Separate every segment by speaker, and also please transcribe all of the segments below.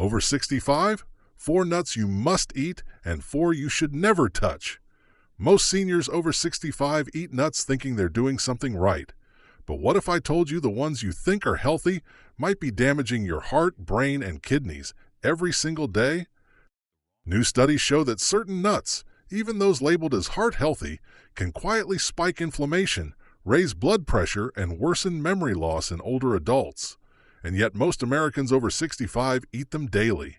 Speaker 1: Over 65? 4 nuts you must eat and 4 you should never touch. Most seniors over 65 eat nuts thinking they're doing something right. But what if I told you the ones you think are healthy might be damaging your heart, brain, and kidneys every single day? New studies show that certain nuts, even those labeled as heart healthy, can quietly spike inflammation, raise blood pressure, and worsen memory loss in older adults. And yet most Americans over 65 eat them daily.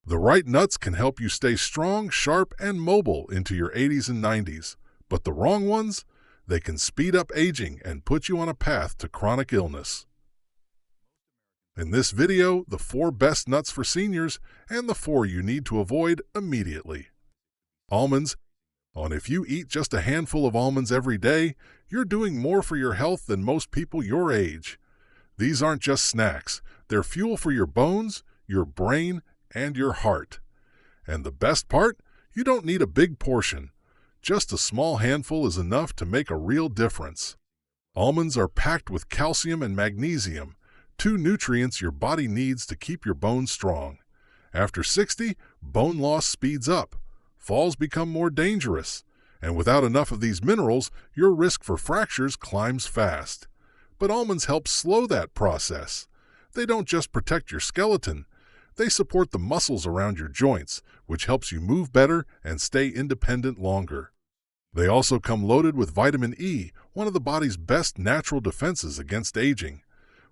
Speaker 1: The right nuts can help you stay strong, sharp, and mobile into your 80s and 90s. But the wrong ones? They can speed up aging and put you on a path to chronic illness. In this video, the 4 best nuts for seniors and the 4 you need to avoid immediately. Almonds. If you eat just a handful of almonds every day, you're doing more for your health than most people your age. These aren't just snacks. They're fuel for your bones, your brain, and your heart. And the best part? You don't need a big portion. Just a small handful is enough to make a real difference. Almonds are packed with calcium and magnesium, 2 nutrients your body needs to keep your bones strong. After 60, bone loss speeds up. Falls become more dangerous. And without enough of these minerals, your risk for fractures climbs fast. But almonds help slow that process. They don't just protect your skeleton. They support the muscles around your joints, which helps you move better and stay independent longer. They also come loaded with vitamin E, one of the body's best natural defenses against aging.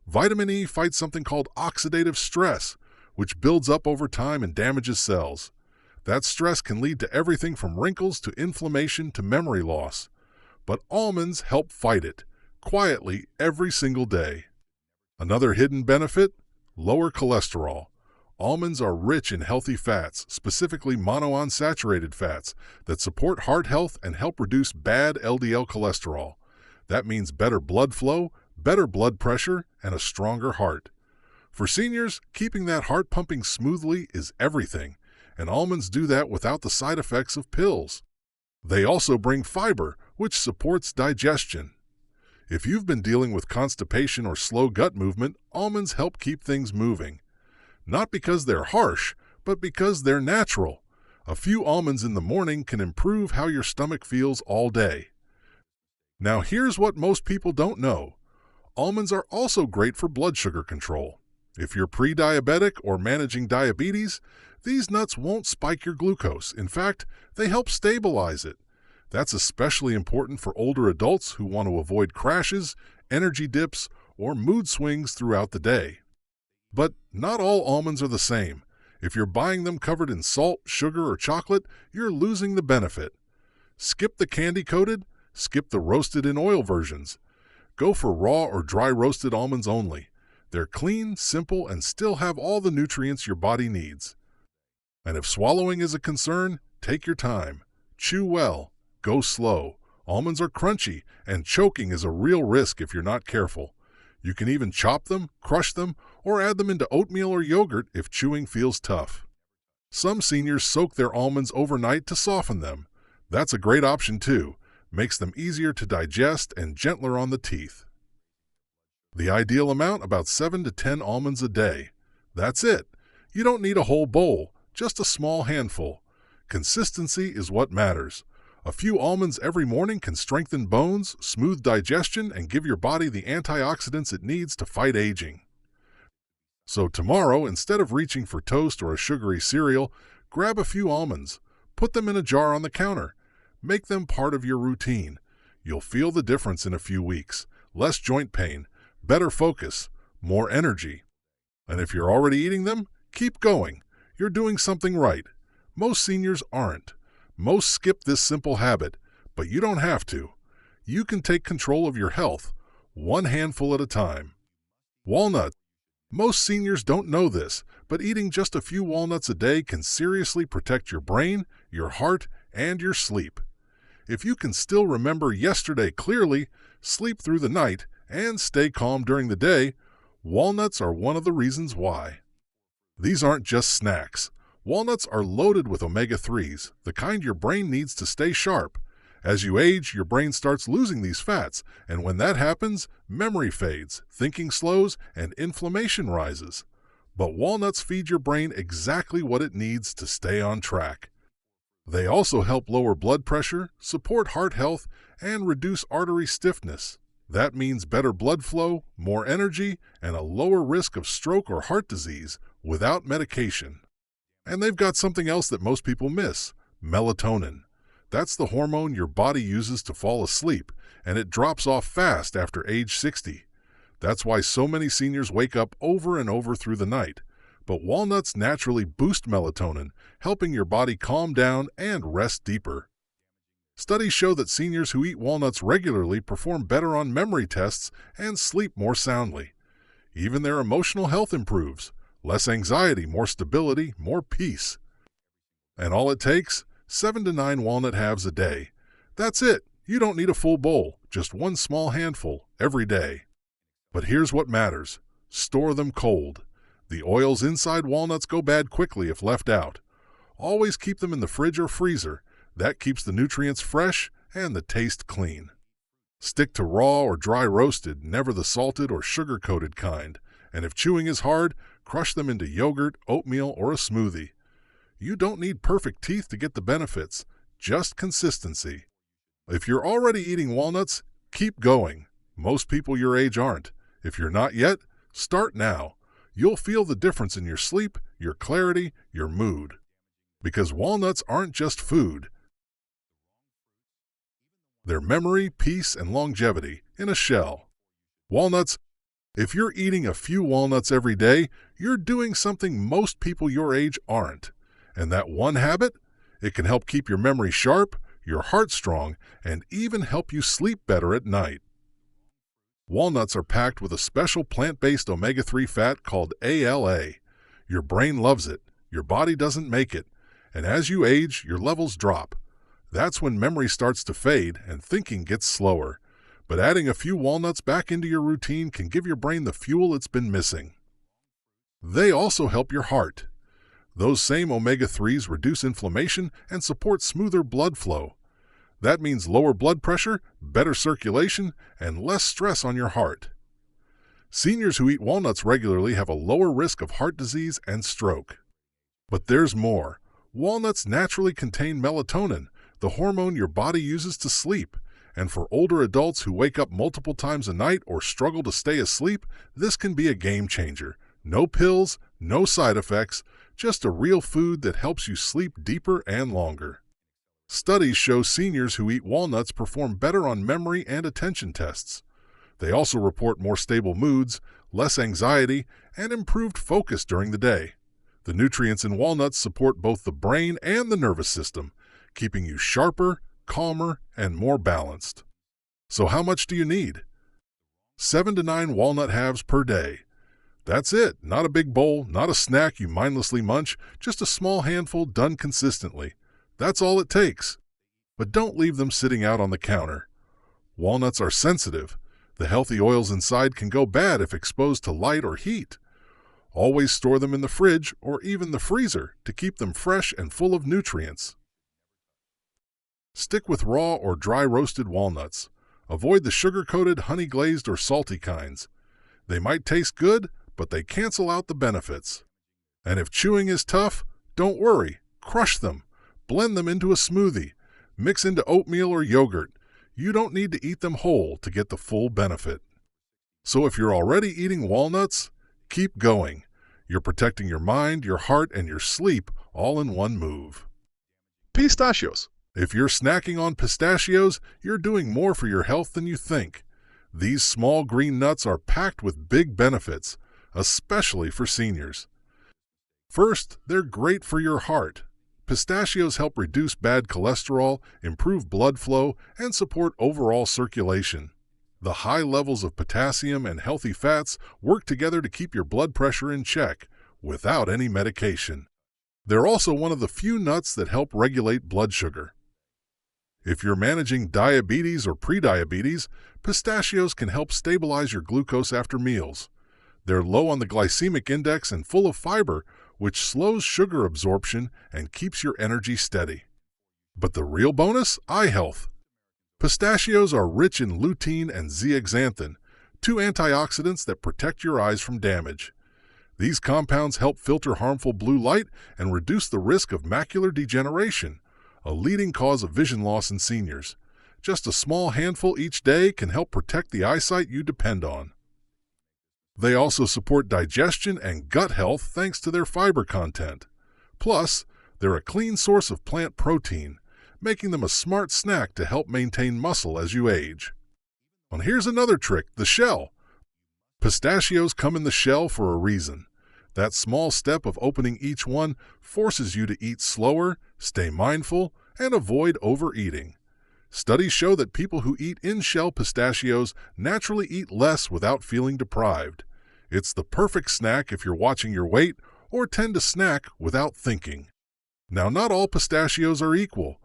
Speaker 1: Vitamin E fights something called oxidative stress, which builds up over time and damages cells. That stress can lead to everything from wrinkles to inflammation to memory loss. But almonds help fight it, quietly every single day. Another hidden benefit? Lower cholesterol. Almonds are rich in healthy fats, specifically monounsaturated fats, that support heart health and help reduce bad LDL cholesterol. That means better blood flow, better blood pressure, and a stronger heart. For seniors, keeping that heart pumping smoothly is everything, and almonds do that without the side effects of pills. They also bring fiber, which supports digestion. If you've been dealing with constipation or slow gut movement, almonds help keep things moving. Not because they're harsh, but because they're natural. A few almonds in the morning can improve how your stomach feels all day. Now here's what most people don't know. Almonds are also great for blood sugar control. If you're pre-diabetic or managing diabetes, these nuts won't spike your glucose. In fact, they help stabilize it. That's especially important for older adults who want to avoid crashes, energy dips, or mood swings throughout the day. But not all almonds are the same. If you're buying them covered in salt, sugar, or chocolate, you're losing the benefit. Skip the candy-coated, skip the roasted-in-oil versions. Go for raw or dry roasted almonds only. They're clean, simple, and still have all the nutrients your body needs. And if swallowing is a concern, take your time. Chew well. Go slow. Almonds are crunchy, and choking is a real risk if you're not careful. You can even chop them, crush them, or add them into oatmeal or yogurt if chewing feels tough. Some seniors soak their almonds overnight to soften them. That's a great option too. Makes them easier to digest and gentler on the teeth. The ideal amount, about 7 to 10 almonds a day. That's it. You don't need a whole bowl, just a small handful. Consistency is what matters. A few almonds every morning can strengthen bones, smooth digestion, and give your body the antioxidants it needs to fight aging. So tomorrow, instead of reaching for toast or a sugary cereal, grab a few almonds. Put them in a jar on the counter. Make them part of your routine. You'll feel the difference in a few weeks. Less joint pain, better focus, more energy. And if you're already eating them, keep going. You're doing something right. Most seniors aren't. Most skip this simple habit, but you don't have to. You can take control of your health, one handful at a time. Walnuts. Most seniors don't know this, but eating just a few walnuts a day can seriously protect your brain, your heart, and your sleep. If you can still remember yesterday clearly, sleep through the night, and stay calm during the day, walnuts are one of the reasons why. These aren't just snacks. Walnuts are loaded with omega-3s, the kind your brain needs to stay sharp. As you age, your brain starts losing these fats, and when that happens, memory fades, thinking slows, and inflammation rises. But walnuts feed your brain exactly what it needs to stay on track. They also help lower blood pressure, support heart health, and reduce artery stiffness. That means better blood flow, more energy, and a lower risk of stroke or heart disease without medication. And they've got something else that most people miss: melatonin. That's the hormone your body uses to fall asleep, and it drops off fast after age 60. That's why so many seniors wake up over and over through the night. But walnuts naturally boost melatonin, helping your body calm down and rest deeper. Studies show that seniors who eat walnuts regularly perform better on memory tests and sleep more soundly. Even their emotional health improves. Less anxiety, more stability, more peace. And all it takes? 7 to 9 walnut halves a day. That's it. You don't need a full bowl, just one small handful every day. But here's what matters: store them cold. The oils inside walnuts go bad quickly if left out. Always keep them in the fridge or freezer. That keeps the nutrients fresh and the taste clean. Stick to raw or dry roasted, never the salted or sugar-coated kind. And if chewing is hard, crush them into yogurt, oatmeal, or a smoothie. You don't need perfect teeth to get the benefits, just consistency. If you're already eating walnuts, keep going. Most people your age aren't. If you're not yet, start now. You'll feel the difference in your sleep, your clarity, your mood. Because walnuts aren't just food. They're memory, peace, and longevity in a shell. Walnuts. If you're eating a few walnuts every day, you're doing something most people your age aren't. And that one habit? It can help keep your memory sharp, your heart strong, and even help you sleep better at night. Walnuts are packed with a special plant-based omega-3 fat called ALA. Your brain loves it, your body doesn't make it, and as you age, your levels drop. That's when memory starts to fade and thinking gets slower. But adding a few walnuts back into your routine can give your brain the fuel it's been missing. They also help your heart. Those same omega-3s reduce inflammation and support smoother blood flow. That means lower blood pressure, better circulation, and less stress on your heart. Seniors who eat walnuts regularly have a lower risk of heart disease and stroke. But there's more. Walnuts naturally contain melatonin, the hormone your body uses to sleep. And for older adults who wake up multiple times a night or struggle to stay asleep, this can be a game changer. No pills, no side effects, just a real food that helps you sleep deeper and longer. Studies show seniors who eat walnuts perform better on memory and attention tests. They also report more stable moods, less anxiety, and improved focus during the day. The nutrients in walnuts support both the brain and the nervous system, keeping you sharper, calmer, and more balanced. So how much do you need? 7 to 9 walnut halves per day. That's it. Not a big bowl, not a snack you mindlessly munch, just a small handful done consistently. That's all it takes. But don't leave them sitting out on the counter. Walnuts are sensitive. The healthy oils inside can go bad if exposed to light or heat. Always store them in the fridge or even the freezer to keep them fresh and full of nutrients. Stick with raw or dry roasted walnuts. Avoid the sugar-coated, honey-glazed, or salty kinds. They might taste good, but they cancel out the benefits. And if chewing is tough, don't worry. Crush them. Blend them into a smoothie. Mix into oatmeal or yogurt. You don't need to eat them whole to get the full benefit. So if you're already eating walnuts, keep going. You're protecting your mind, your heart, and your sleep all in one move.
Speaker 2: Pistachios.
Speaker 1: If you're snacking on pistachios, you're doing more for your health than you think. These small green nuts are packed with big benefits, especially for seniors. First, they're great for your heart. Pistachios help reduce bad cholesterol, improve blood flow, and support overall circulation. The high levels of potassium and healthy fats work together to keep your blood pressure in check, without any medication. They're also one of the few nuts that help regulate blood sugar. If you're managing diabetes or prediabetes, pistachios can help stabilize your glucose after meals. They're low on the glycemic index and full of fiber, which slows sugar absorption and keeps your energy steady. But the real bonus? Eye health. Pistachios are rich in lutein and zeaxanthin, two antioxidants that protect your eyes from damage. These compounds help filter harmful blue light and reduce the risk of macular degeneration, a leading cause of vision loss in seniors. Just a small handful each day can help protect the eyesight you depend on. They also support digestion and gut health thanks to their fiber content. Plus, they're a clean source of plant protein, making them a smart snack to help maintain muscle as you age. And here's another trick, the shell. Pistachios come in the shell for a reason. That small step of opening each one forces you to eat slower, stay mindful, and avoid overeating. Studies show that people who eat in-shell pistachios naturally eat less without feeling deprived. It's the perfect snack if you're watching your weight or tend to snack without thinking. Now, not all pistachios are equal.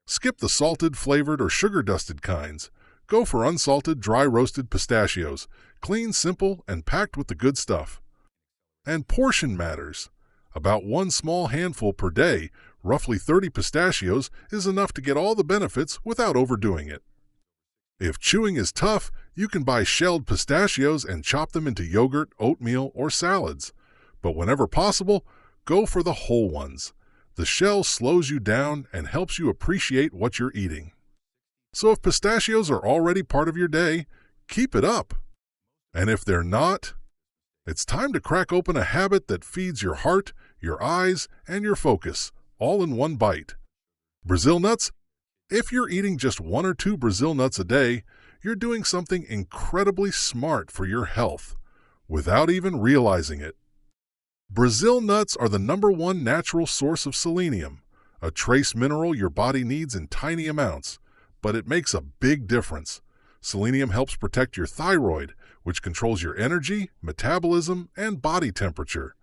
Speaker 1: Skip the salted, flavored, or sugar-dusted kinds. Go for unsalted, dry-roasted pistachios, clean, simple, and packed with the good stuff. And portion matters. About one small handful per day, roughly 30 pistachios, is enough to get all the benefits without overdoing it. If chewing is tough, you can buy shelled pistachios and chop them into yogurt, oatmeal, or salads. But whenever possible, go for the whole ones. The shell slows you down and helps you appreciate what you're eating. So if pistachios are already part of your day, keep it up. And if they're not, it's time to crack open a habit that feeds your heart, your eyes, and your focus, all in one bite. Brazil nuts? If you're eating just 1 or 2 Brazil nuts a day, you're doing something incredibly smart for your health, without even realizing it. Brazil nuts are the #1 natural source of selenium, a trace mineral your body needs in tiny amounts, but it makes a big difference. Selenium helps protect your thyroid, which controls your energy, metabolism, and body temperature.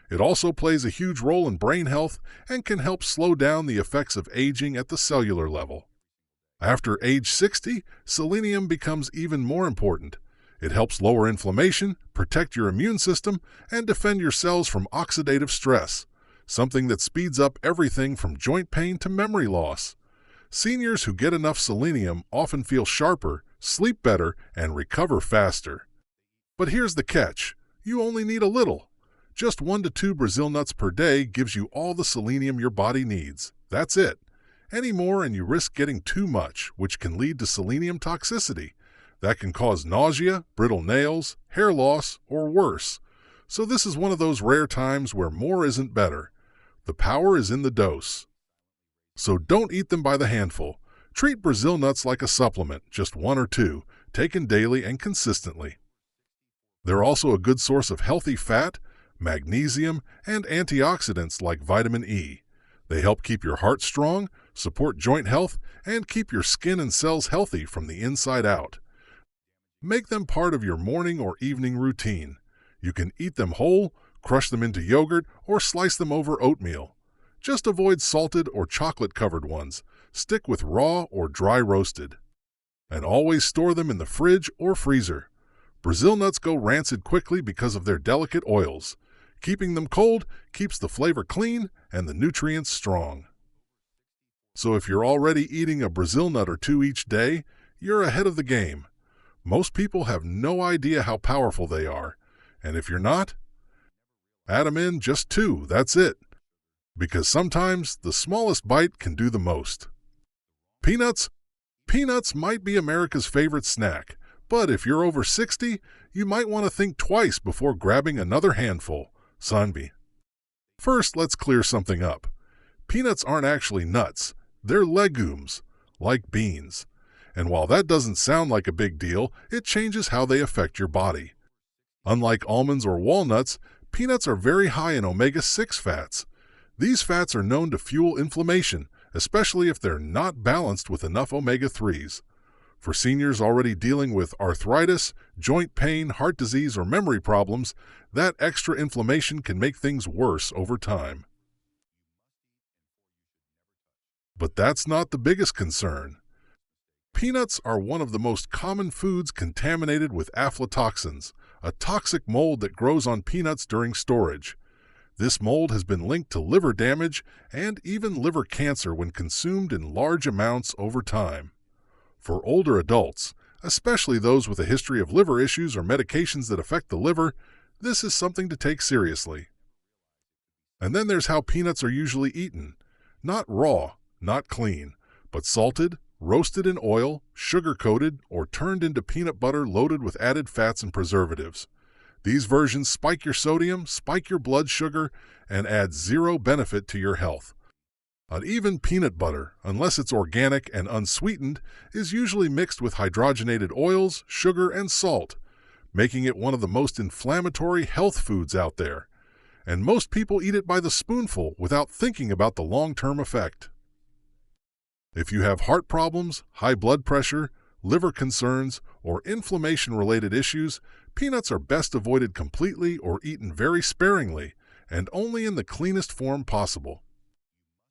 Speaker 1: It also plays a huge role in brain health and can help slow down the effects of aging at the cellular level. After age 60, selenium becomes even more important. It helps lower inflammation, protect your immune system, and defend your cells from oxidative stress, something that speeds up everything from joint pain to memory loss. Seniors who get enough selenium often feel sharper, sleep better, and recover faster. But here's the catch. You only need a little. Just 1 to 2 Brazil nuts per day gives you all the selenium your body needs. That's it. Any more and you risk getting too much, which can lead to selenium toxicity. That can cause nausea, brittle nails, hair loss, or worse. So this is one of those rare times where more isn't better. The power is in the dose. So don't eat them by the handful. Treat Brazil nuts like a supplement, just 1 or 2, taken daily and consistently. They're also a good source of healthy fat, magnesium, and antioxidants like vitamin E. They help keep your heart strong, support joint health, and keep your skin and cells healthy from the inside out. Make them part of your morning or evening routine. You can eat them whole, crush them into yogurt, or slice them over oatmeal. Just avoid salted or chocolate-covered ones. Stick with raw or dry roasted. And always store them in the fridge or freezer. Brazil nuts go rancid quickly because of their delicate oils. Keeping them cold keeps the flavor clean and the nutrients strong. So if you're already eating a Brazil nut or 2 each day, you're ahead of the game. Most people have no idea how powerful they are. And if you're not, add them in just 2, that's it. Because sometimes the smallest bite can do the most. Peanuts? Peanuts might be America's favorite snack, but if you're over 60, you might want to think twice before grabbing another handful. Sanvi. First, let's clear something up. Peanuts aren't actually nuts. They're legumes, like beans. And while that doesn't sound like a big deal, it changes how they affect your body. Unlike almonds or walnuts, peanuts are very high in omega-6 fats. These fats are known to fuel inflammation, especially if they're not balanced with enough omega-3s. For seniors already dealing with arthritis, joint pain, heart disease, or memory problems, that extra inflammation can make things worse over time. But that's not the biggest concern. Peanuts are one of the most common foods contaminated with aflatoxins, a toxic mold that grows on peanuts during storage. This mold has been linked to liver damage and even liver cancer when consumed in large amounts over time. For older adults, especially those with a history of liver issues or medications that affect the liver, This is something to take seriously. And then there's how peanuts are usually eaten. Not raw, not clean, but salted, roasted in oil, sugar-coated, or turned into peanut butter loaded with added fats and preservatives. These versions spike your sodium, spike your blood sugar, and add zero benefit to your health. Uneven peanut butter, unless it's organic and unsweetened, is usually mixed with hydrogenated oils, sugar, and salt, making it one of the most inflammatory health foods out there. And most people eat it by the spoonful without thinking about the long-term effect. If you have heart problems, high blood pressure, liver concerns, or inflammation-related issues, peanuts are best avoided completely or eaten very sparingly, and only in the cleanest form possible.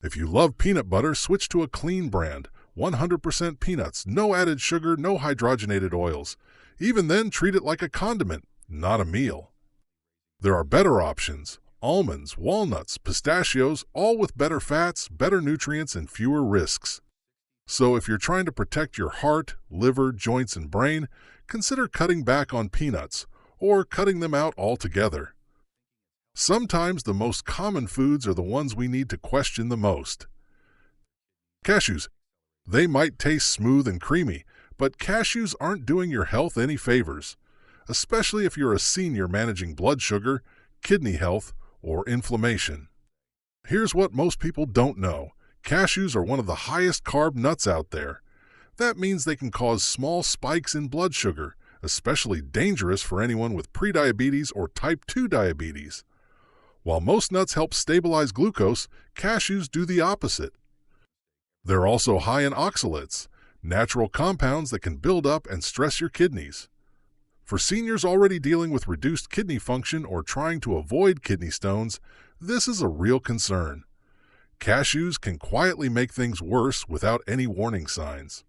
Speaker 1: If you love peanut butter, switch to a clean brand, 100% peanuts, no added sugar, no hydrogenated oils. Even then, treat it like a condiment, not a meal. There are better options: almonds, walnuts, pistachios, all with better fats, better nutrients, and fewer risks. So if you're trying to protect your heart, liver, joints, and brain, consider cutting back on peanuts, or cutting them out altogether. Sometimes the most common foods are the ones we need to question the most. Cashews. They might taste smooth and creamy, but cashews aren't doing your health any favors, especially if you're a senior managing blood sugar, kidney health, or inflammation. Here's what most people don't know. Cashews are one of the highest carb nuts out there. That means they can cause small spikes in blood sugar, especially dangerous for anyone with prediabetes or type 2 diabetes. While most nuts help stabilize glucose, cashews do the opposite. They're also high in oxalates, natural compounds that can build up and stress your kidneys. For seniors already dealing with reduced kidney function or trying to avoid kidney stones, this is a real concern. Cashews can quietly make things worse without any warning signs.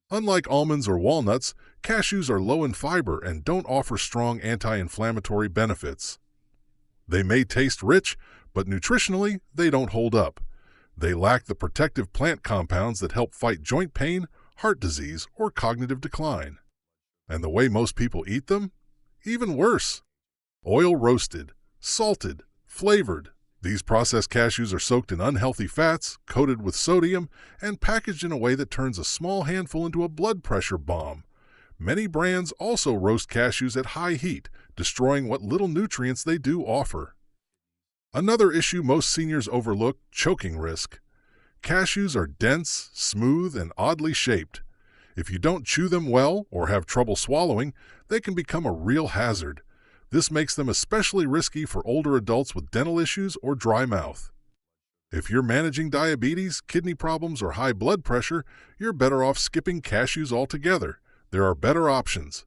Speaker 1: Unlike almonds or walnuts, cashews are low in fiber and don't offer strong anti-inflammatory benefits. They may taste rich, but nutritionally, they don't hold up. They lack the protective plant compounds that help fight joint pain, heart disease, or cognitive decline. And the way most people eat them? Even worse. Oil roasted, salted, flavored. These processed cashews are soaked in unhealthy fats, coated with sodium, and packaged in a way that turns a small handful into a blood pressure bomb. Many brands also roast cashews at high heat, destroying what little nutrients they do offer. Another issue most seniors overlook: choking risk. Cashews are dense, smooth, and oddly shaped. If you don't chew them well or have trouble swallowing, they can become a real hazard. This makes them especially risky for older adults with dental issues or dry mouth. If you're managing diabetes, kidney problems, or high blood pressure, you're better off skipping cashews altogether. There are better options.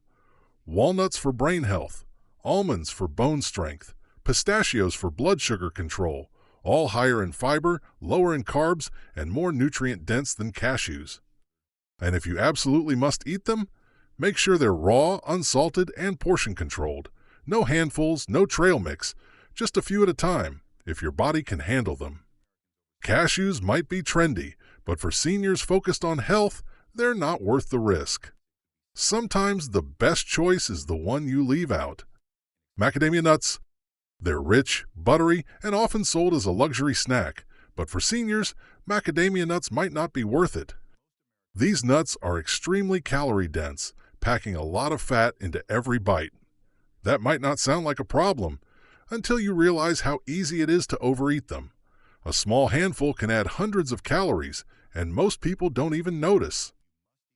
Speaker 1: Walnuts for brain health, almonds for bone strength, pistachios for blood sugar control, all higher in fiber, lower in carbs, and more nutrient-dense than cashews. And if you absolutely must eat them, make sure they're raw, unsalted, and portion-controlled. No handfuls, no trail mix, just a few at a time, if your body can handle them. Cashews might be trendy, but for seniors focused on health, they're not worth the risk. Sometimes the best choice is the one you leave out. Macadamia nuts. They're rich, buttery, and often sold as a luxury snack, but for seniors, macadamia nuts might not be worth it. These nuts are extremely calorie-dense, packing a lot of fat into every bite. That might not sound like a problem until you realize how easy it is to overeat them. A small handful can add hundreds of calories, and most people don't even notice.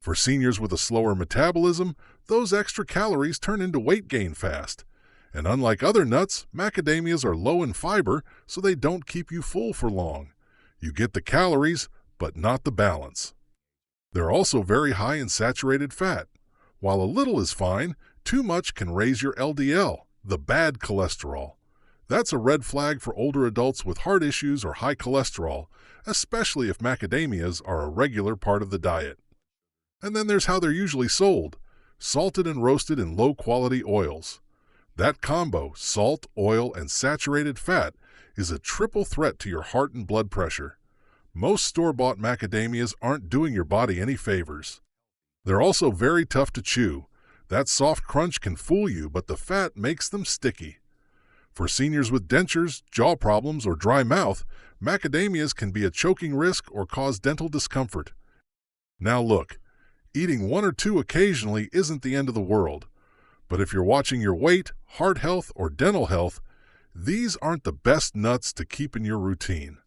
Speaker 1: For seniors with a slower metabolism, those extra calories turn into weight gain fast. And unlike other nuts, macadamias are low in fiber, so they don't keep you full for long. You get the calories, but not the balance. They're also very high in saturated fat. While a little is fine, too much can raise your LDL, the bad cholesterol. That's a red flag for older adults with heart issues or high cholesterol, especially if macadamias are a regular part of the diet. And then there's how they're usually sold: salted and roasted in low-quality oils. That combo, salt, oil, and saturated fat, is a triple threat to your heart and blood pressure. Most store-bought macadamias aren't doing your body any favors. They're also very tough to chew. That soft crunch can fool you, but the fat makes them sticky. For seniors with dentures, jaw problems, or dry mouth, macadamias can be a choking risk or cause dental discomfort. Now look, eating one or two occasionally isn't the end of the world. But if you're watching your weight, heart health, or dental health, these aren't the best nuts to keep in your routine.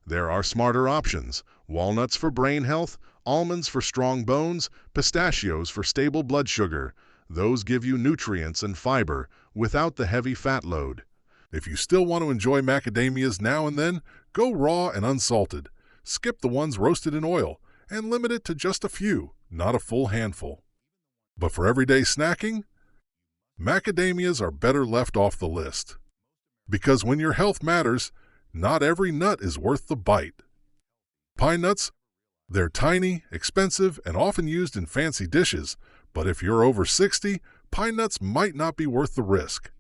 Speaker 2: There are smarter options: walnuts for brain health, almonds for strong bones, pistachios for stable blood sugar. Those give you nutrients and fiber without the heavy fat load.
Speaker 1: If you still want to enjoy macadamias now and then, go raw and unsalted. Skip the ones roasted in oil and limit it to just a few, not a full handful. But for everyday snacking, macadamias are better left off the list. Because when your health matters, not every nut is worth the bite. Pine nuts, they're tiny, expensive, and often used in fancy dishes, but if you're over 60, pine nuts might not be worth the risk.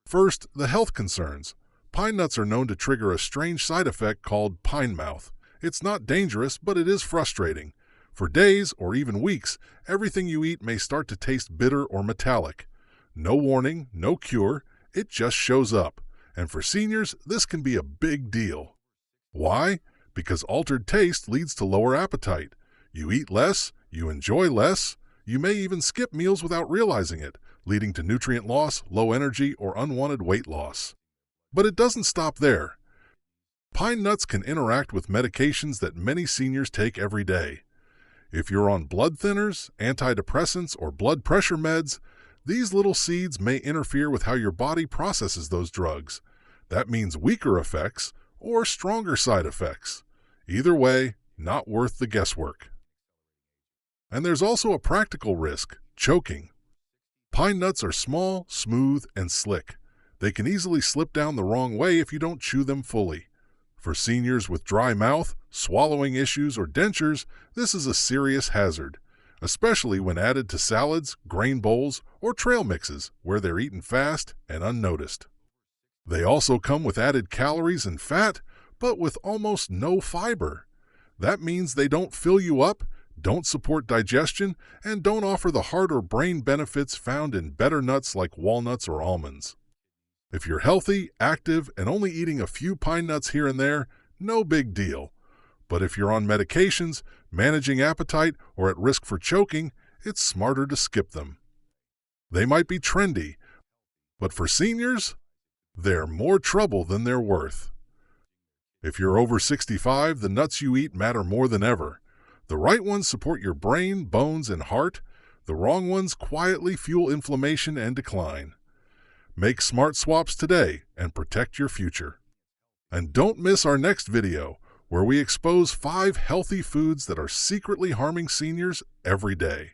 Speaker 1: First, the health concerns. Pine nuts are known to trigger a strange side effect called pine mouth. It's not dangerous, but it is frustrating. For days or even weeks, everything you eat may start to taste bitter or metallic. No warning, no cure, it just shows up. And for seniors, this can be a big deal. Why? Because altered taste leads to lower appetite. You eat less, you enjoy less, you may even skip meals without realizing it, leading to nutrient loss, low energy, or unwanted weight loss. But it doesn't stop there. Pine nuts can interact with medications that many seniors take every day. If you're on blood thinners, antidepressants, or blood pressure meds, these little seeds may interfere with how your body processes those drugs. That means weaker effects or stronger side effects. Either way, not worth the guesswork. And there's also a practical risk: choking. Pine nuts are small, smooth, and slick. They can easily slip down the wrong way if you don't chew them fully. For seniors with dry mouth, swallowing issues, or dentures, this is a serious hazard, especially when added to salads, grain bowls, or trail mixes where they're eaten fast and unnoticed. They also come with added calories and fat, but with almost no fiber. That means they don't fill you up, don't support digestion, and don't offer the heart or brain benefits found in better nuts like walnuts or almonds. If you're healthy, active, and only eating a few pine nuts here and there, no big deal. But if you're on medications, managing appetite, or at risk for choking, it's smarter to skip them. They might be trendy, but for seniors, they're more trouble than they're worth. If you're over 65, the nuts you eat matter more than ever. The right ones support your brain, bones, and heart. The wrong ones quietly fuel inflammation and decline. Make smart swaps today and protect your future. And don't miss our next video, where we expose 5 healthy foods that are secretly harming seniors every day.